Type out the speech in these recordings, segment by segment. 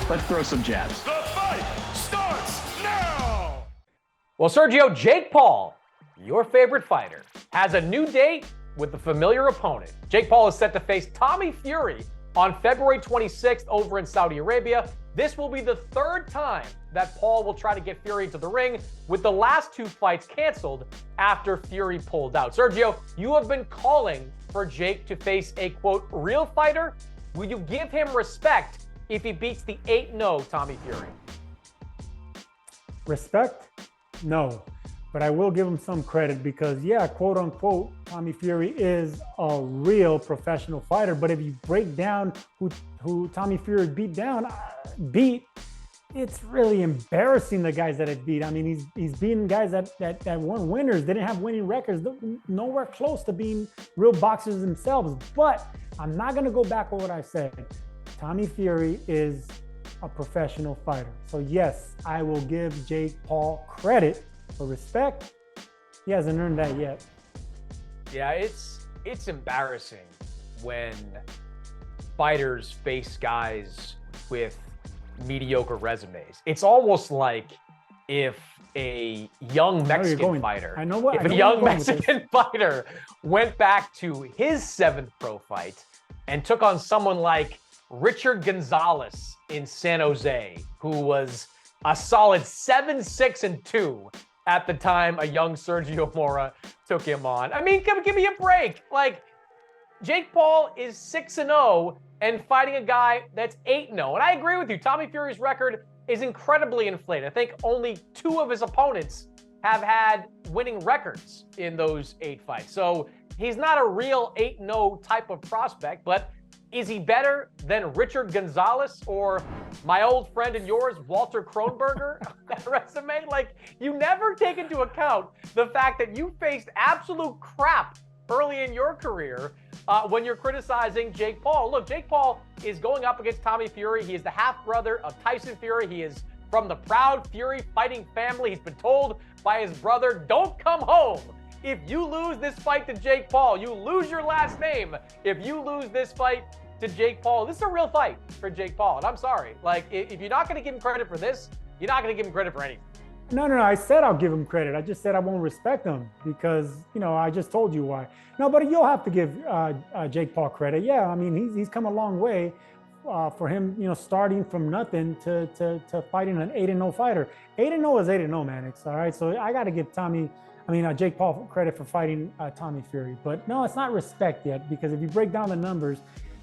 Let's throw some jabs. The fight starts now! Well, Sergio, Jake Paul, your favorite fighter, has a new date with a familiar opponent. Jake Paul is set to face Tommy Fury on February 26th over in Saudi Arabia. This will be the third time that Paul will try to get Fury into the ring, with the last two fights canceled after Fury pulled out. Sergio, you have been calling for Jake to face a, quote, real fighter. Will you give him respect if he beats the 8-0 Tommy Fury? Respect? No. But I will give him some credit because, yeah, quote unquote, Tommy Fury is a real professional fighter. But if you break down who Tommy Fury beat, it's really embarrassing, the guys that it beat. I mean, he's beaten guys that weren't winners, didn't have winning records, nowhere close to being real boxers themselves. But I'm not going to go back on what I said. Tommy Fury is a professional fighter. So yes, I will give Jake Paul credit for respect. He hasn't earned that yet. Yeah, it's embarrassing when fighters face guys with mediocre resumes. It's almost like if a young Mexican fighter, if a young Mexican fighter went back to his 7th pro fight and took on someone like Richard Gonzalez in San Jose, who was a solid 7-6-2 at the time a young Sergio Mora took him on. I mean, give me a break. Like, Jake Paul is 6-0 and fighting a guy that's 8-0. And I agree with you. Tommy Fury's record is incredibly inflated. I think only 2 of his opponents have had winning records in those 8 fights. So he's not a real 8-0 type of prospect, but is he better than Richard Gonzalez or my old friend and yours, Walter Kronberger? That resume? Like, you never take into account the fact that you faced absolute crap early in your career when you're criticizing Jake Paul. Look, Jake Paul is going up against Tommy Fury. He is the half-brother of Tyson Fury. He is from the proud Fury fighting family. He's been told by his brother, don't come home. If you lose this fight to Jake Paul, you lose your last name. If you lose this fight to Jake Paul, this is a real fight for Jake Paul. And I'm sorry, like, if you're not going to give him credit for this, you're not going to give him credit for anything. No. I said I'll give him credit. I just said I won't respect him because, I just told you why. No, but you'll have to give Jake Paul credit. Yeah, I mean, he's come a long way for him, starting from nothing to fighting an 8-0 fighter. 8-0 is 8-0, Mannix, all right? So I got to give Jake Paul credit for fighting Tommy Fury. But no, it's not respect yet, because if you break down the numbers,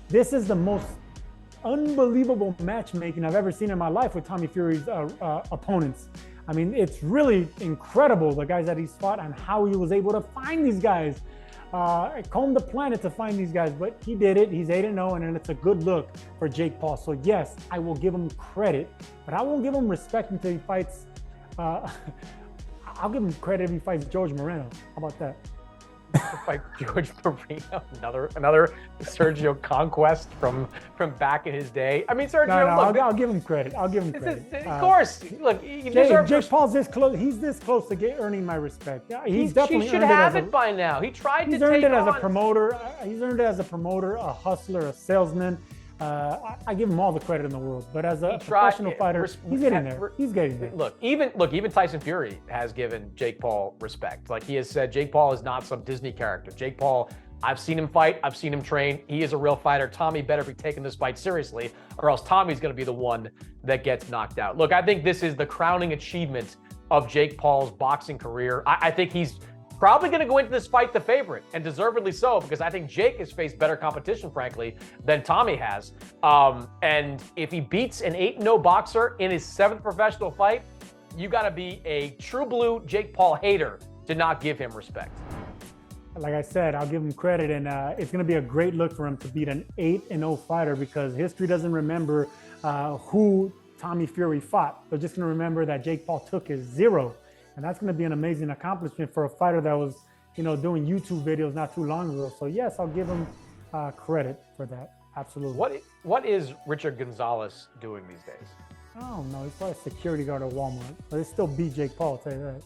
this is the most unbelievable matchmaking I've ever seen in my life with Tommy Fury's opponents. I mean, it's really incredible, the guys that he's fought and how he was able to find these guys. Comb the planet to find these guys, but he did it. He's 8-0, and it's a good look for Jake Paul. So yes, I will give him credit, but I won't give him respect until he fights. I'll give him credit if he fights George Moreno. How about that? Fight George Moreno, another Sergio conquest from back in his day. I mean, Sergio, look, I'll give him credit. I'll give him credit. Of course, look, Jake Paul's this close. He's this close to earning my respect. Yeah, he's definitely he should have it by now. He tried to take on. He's earned it as a promoter. He's earned it as a promoter, a hustler, a salesman. I give him all the credit in the world, but as a professional fighter, he's getting there. He's getting there. Look, even Tyson Fury has given Jake Paul respect. Like, he has said, Jake Paul is not some Disney character. Jake Paul, I've seen him fight. I've seen him train. He is a real fighter. Tommy better be taking this fight seriously, or else Tommy's going to be the one that gets knocked out. Look, I think this is the crowning achievement of Jake Paul's boxing career. I think he's probably going to go into this fight the favorite, and deservedly so, because I think Jake has faced better competition, frankly, than Tommy has. And if he beats an 8-0 boxer in his 7th professional fight, you got to be a true blue Jake Paul hater to not give him respect. Like I said, I'll give him credit, and it's going to be a great look for him to beat an 8-0 fighter, because history doesn't remember who Tommy Fury fought. They're just going to remember that Jake Paul took his 0. And that's going to be an amazing accomplishment for a fighter that was, doing YouTube videos not too long ago. So yes, I'll give him credit for that. Absolutely. What is Richard Gonzalez doing these days? I don't know. He's probably a security guard at Walmart. But they still beat Jake Paul, I'll tell you that.